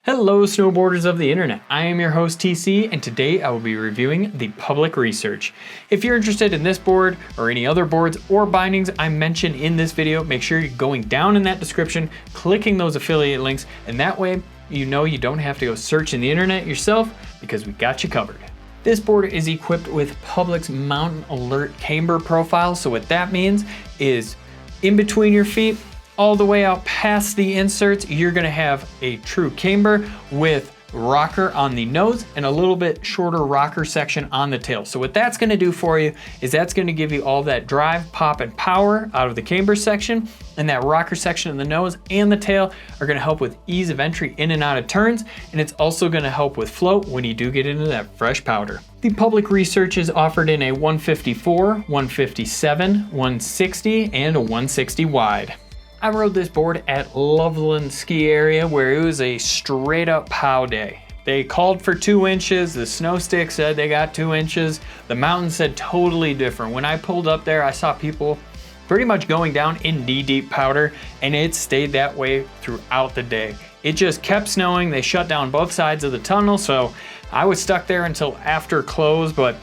Hello snowboarders of the internet, I am your host TC and today I will be reviewing the public research. If you're interested in this board or any other boards or bindings I mentioned in this video, make sure you're going down in that description, clicking those affiliate links, and that way you know you don't have to go searching the internet yourself because we got you covered. This board is equipped with Public's Mountain Alert camber profile, so what that means is in between your feet, all the way out past the inserts, you're gonna have a true camber with rocker on the nose and a little bit shorter rocker section on the tail. So what that's gonna do for you is that's gonna give you all that drive, pop, and power out of the camber section, and that rocker section in the nose and the tail are gonna help with ease of entry in and out of turns, and it's also gonna help with float when you do get into that fresh powder. The public research is offered in a 154, 157, 160, and a 160 wide. I rode this board at Loveland ski area where it was a straight up pow day. They called for 2 inches, the snow stick said they got 2 inches, the mountain said totally different. When I pulled up there, I saw people pretty much going down in knee-deep powder, and it stayed that way throughout the day. It just kept snowing. They shut down both sides of the tunnel, so I was stuck there until after close, but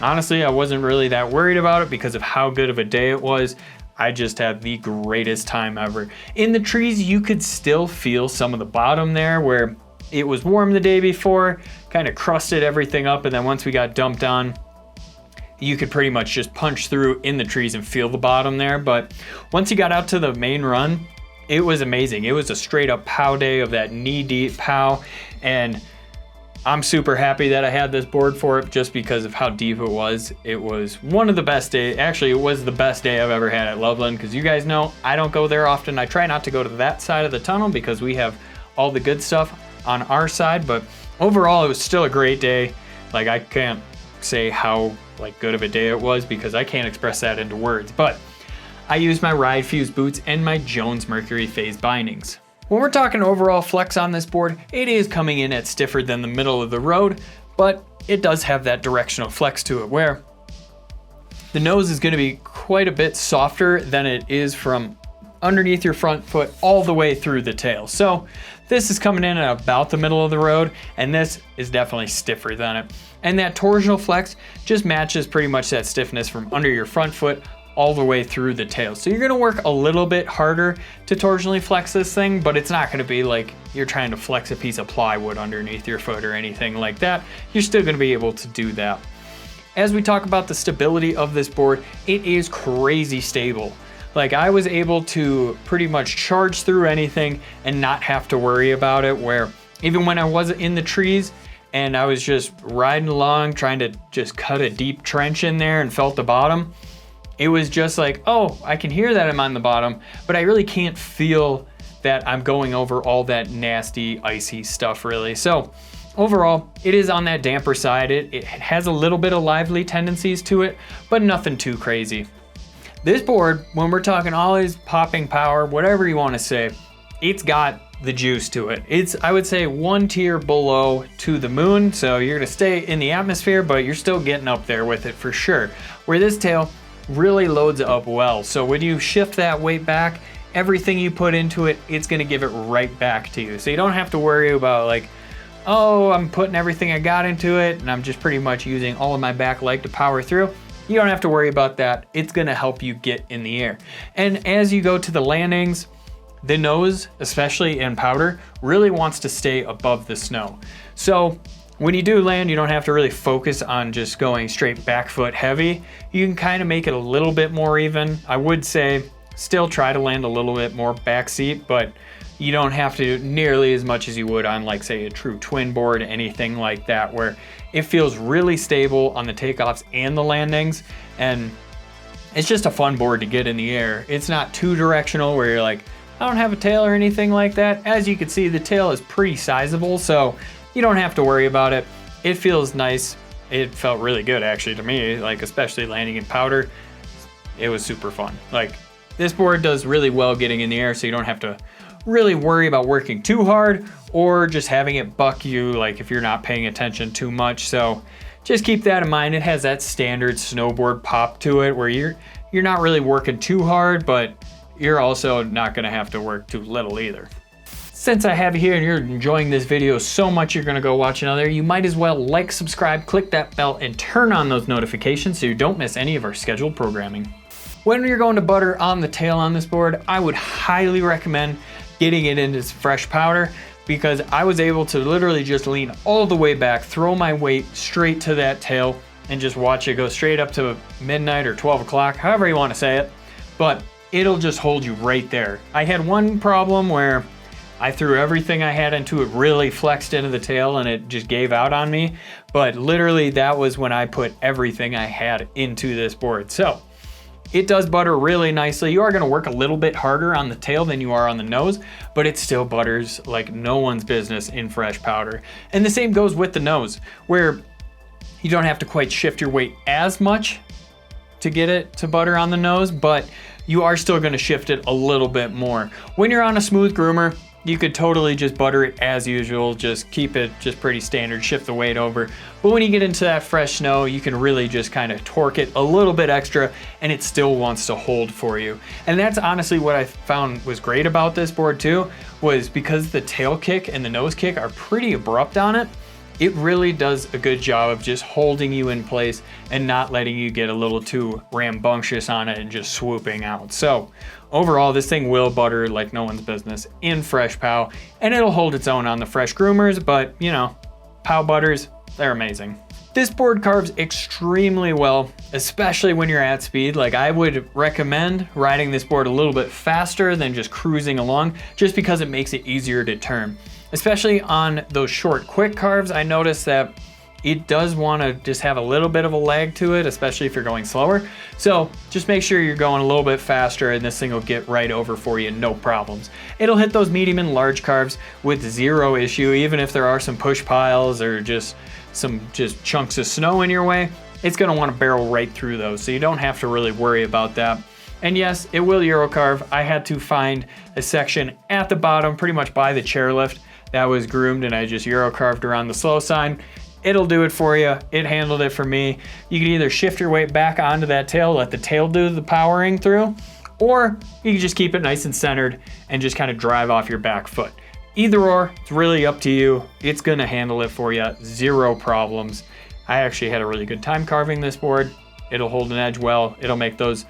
honestly, I wasn't really that worried about it because of how good of a day it was. I just had the greatest time ever. In the trees, you could still feel some of the bottom there where it was warm the day before, kind of crusted everything up, and then once we got dumped on, you could pretty much just punch through in the trees and feel the bottom there. But once you got out to the main run, it was amazing. It was a straight up pow day of that knee deep pow, and I'm super happy that I had this board for it just because of how deep it was. It was one of the best days. Actually, it was the best day I've ever had at Loveland because you guys know I don't go there often. I try not to go to that side of the tunnel because we have all the good stuff on our side, but overall it was still a great day. Like, I can't say how good of a day it was because I can't express that into words, but I used my Ride Fuse boots and my Jones Mercury phase bindings. When we're talking overall flex on this board, it is coming in at stiffer than the middle of the road, but it does have that directional flex to it where the nose is going to be quite a bit softer than it is from underneath your front foot all the way through the tail. So this is coming in at about the middle of the road, and this is definitely stiffer than it. And that torsional flex just matches pretty much that stiffness from under your front foot all the way through the tail. So you're gonna work a little bit harder to torsionally flex this thing, but it's not gonna be like you're trying to flex a piece of plywood underneath your foot or anything like that. You're still gonna be able to do that. As we talk about the stability of this board, it is crazy stable. Like, I was able to pretty much charge through anything and not have to worry about it, where even when I wasn't in the trees and I was just riding along trying to just cut a deep trench in there and felt the bottom, it was just like, oh, I can hear that I'm on the bottom, but I really can't feel that I'm going over all that nasty, icy stuff really. So overall, it is on that damper side. It has a little bit of lively tendencies to it, but nothing too crazy. This board, when we're talking always popping power, whatever you want to say, it's got the juice to it. It's, I would say, 1 tier below To the Moon, so you're gonna stay in the atmosphere, but you're still getting up there with it for sure. Where this tail really loads up well. So when you shift that weight back, everything you put into it, it's gonna give it right back to you. So you don't have to worry about like, oh, I'm putting everything I got into it and I'm just pretty much using all of my back leg to power through. You don't have to worry about that. It's gonna help you get in the air. And as you go to the landings, the nose, especially in powder, really wants to stay above the snow. So when you do land, you don't have to really focus on just going straight back foot heavy. You can kind of make it a little bit more even. I would say still try to land a little bit more back seat, but you don't have to nearly as much as you would on, like, say, a true twin board, anything like that, where it feels really stable on the takeoffs and the landings. And it's just a fun board to get in the air. It's not too directional where you're like, I don't have a tail or anything like that. As you can see, the tail is pretty sizable, so you don't have to worry about it. It feels nice. It felt really good actually to me, like especially landing in powder. It was super fun. Like, this board does really well getting in the air, so you don't have to really worry about working too hard or just having it buck you, like if you're not paying attention too much. So just keep that in mind. It has that standard snowboard pop to it where you're not really working too hard, but you're also not gonna have to work too little either. Since I have you here and you're enjoying this video so much you're gonna go watch another, you might as well like, subscribe, click that bell, and turn on those notifications so you don't miss any of our scheduled programming. When you're going to butter on the tail on this board, I would highly recommend getting it into fresh powder, because I was able to literally just lean all the way back, throw my weight straight to that tail, and just watch it go straight up to midnight or 12 o'clock, however you want to say it, but it'll just hold you right there. I had one problem where I threw everything I had into it, really flexed into the tail, and it just gave out on me, but literally that was when I put everything I had into this board. So it does butter really nicely. You are gonna work a little bit harder on the tail than you are on the nose, but it still butters like no one's business in fresh powder. And the same goes with the nose, where you don't have to quite shift your weight as much to get it to butter on the nose, but you are still gonna shift it a little bit more. When you're on a smooth groomer, you could totally just butter it as usual, just keep it just pretty standard, shift the weight over. But when you get into that fresh snow, you can really just kind of torque it a little bit extra and it still wants to hold for you. And that's honestly what I found was great about this board too, was because the tail kick and the nose kick are pretty abrupt on it, it really does a good job of just holding you in place and not letting you get a little too rambunctious on it and just swooping out. So overall, this thing will butter like no one's business in fresh POW, and it'll hold its own on the fresh groomers, but you know, POW butters, they're amazing. This board carves extremely well, especially when you're at speed. Like, I would recommend riding this board a little bit faster than just cruising along, just because it makes it easier to turn. Especially on those short, quick carves, I noticed that it does want to just have a little bit of a lag to it, especially if you're going slower. So just make sure you're going a little bit faster and this thing will get right over for you, no problems. It'll hit those medium and large carves with zero issue, even if there are some push piles or just some chunks of snow in your way, it's gonna want to barrel right through those. So you don't have to really worry about that. And yes, it will Euro carve. I had to find a section at the bottom, pretty much by the chairlift, that was groomed, and I just Euro carved around the slow sign. It'll do it for you. It handled it for me. You can either shift your weight back onto that tail, let the tail do the powering through, or you can just keep it nice and centered and just kind of drive off your back foot. Either or, it's really up to you. It's gonna handle it for you, zero problems. I actually had a really good time carving this board. It'll hold an edge well. It'll make those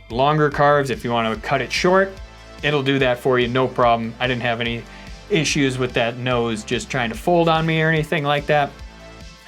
longer carves. If you want to cut it short, it'll do that for you, no problem. I didn't have any issues with that nose just trying to fold on me or anything like that.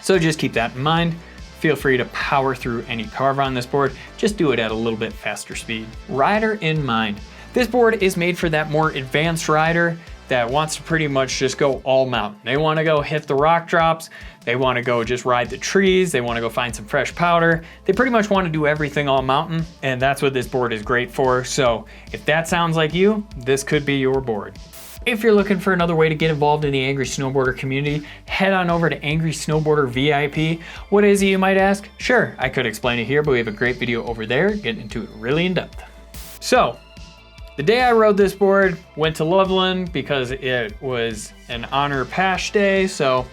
So just keep that in mind. Feel free to power through any carve on this board. Just do it at a little bit faster speed. Rider in mind. This board is made for that more advanced rider that wants to pretty much just go all mountain. They want to go hit the rock drops. They want to go just ride the trees. They want to go find some fresh powder. They pretty much want to do everything all mountain, and that's what this board is great for. So if that sounds like you, this could be your board. If you're looking for another way to get involved in the Angry Snowboarder community, head on over to Angry Snowboarder VIP. What is it, you might ask? Sure, I could explain it here, but we have a great video over there getting into it really in depth. So, the day I rode this board, went to Loveland because it was an honor pash day, so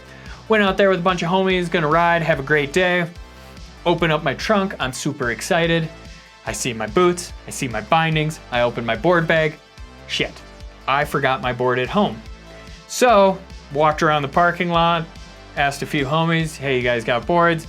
went out there with a bunch of homies, gonna ride, have a great day. Open up my trunk, I'm super excited. I see my boots, I see my bindings, I open my board bag, shit. I forgot my board at home. So, walked around the parking lot, asked a few homies, hey, you guys got boards?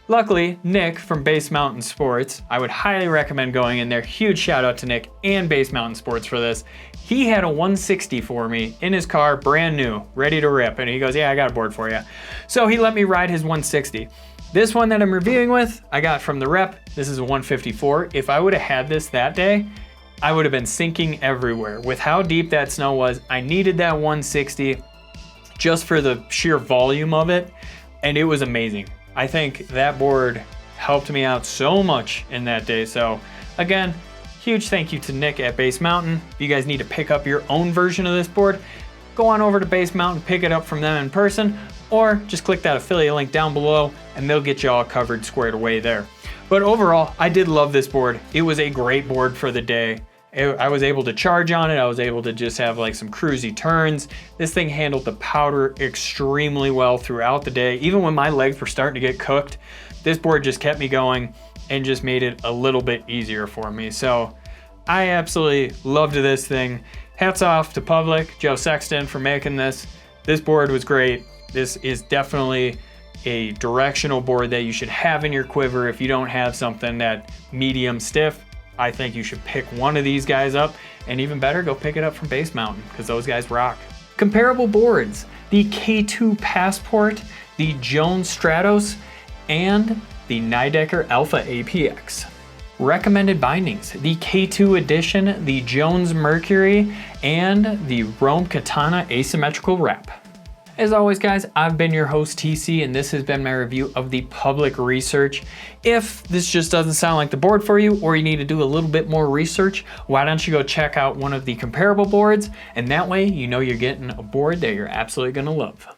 Luckily, Nick from Base Mountain Sports, I would highly recommend going in there. Huge shout out to Nick and Base Mountain Sports for this. He had a 160 for me in his car, brand new, ready to rip. And he goes, yeah, I got a board for you. So he let me ride his 160. This one that I'm reviewing with, I got from the rep. This is a 154. If I would have had this that day, I would have been sinking everywhere. With how deep that snow was, I needed that 160 just for the sheer volume of it, and it was amazing. I think that board helped me out so much in that day. So again, huge thank you to Nick at Base Mountain. If you guys need to pick up your own version of this board, go on over to Base Mountain, pick it up from them in person, or just click that affiliate link down below and they'll get you all covered, squared away there. But overall, I did love this board. It was a great board for the day. I was able to charge on it. I was able to just have like some cruisy turns. This thing handled the powder extremely well throughout the day. Even when my legs were starting to get cooked, this board just kept me going and just made it a little bit easier for me. So I absolutely loved this thing. Hats off to Public, Joe Sexton, for making this. This board was great. This is definitely a directional board that you should have in your quiver. If you don't have something that medium stiff, I think you should pick one of these guys up, and even better, go pick it up from Base Mountain, because those guys rock. Comparable boards: the K2 Passport, the Jones Stratos, and the Nidecker Alpha APX. Recommended bindings: the K2 Edition, the Jones Mercury, and the Rome Katana asymmetrical wrap. As always, guys, I've been your host TC, and this has been my review of the Public Research. If this just doesn't sound like the board for you, or you need to do a little bit more research, why don't you go check out one of the comparable boards, and that way you know you're getting a board that you're absolutely gonna love.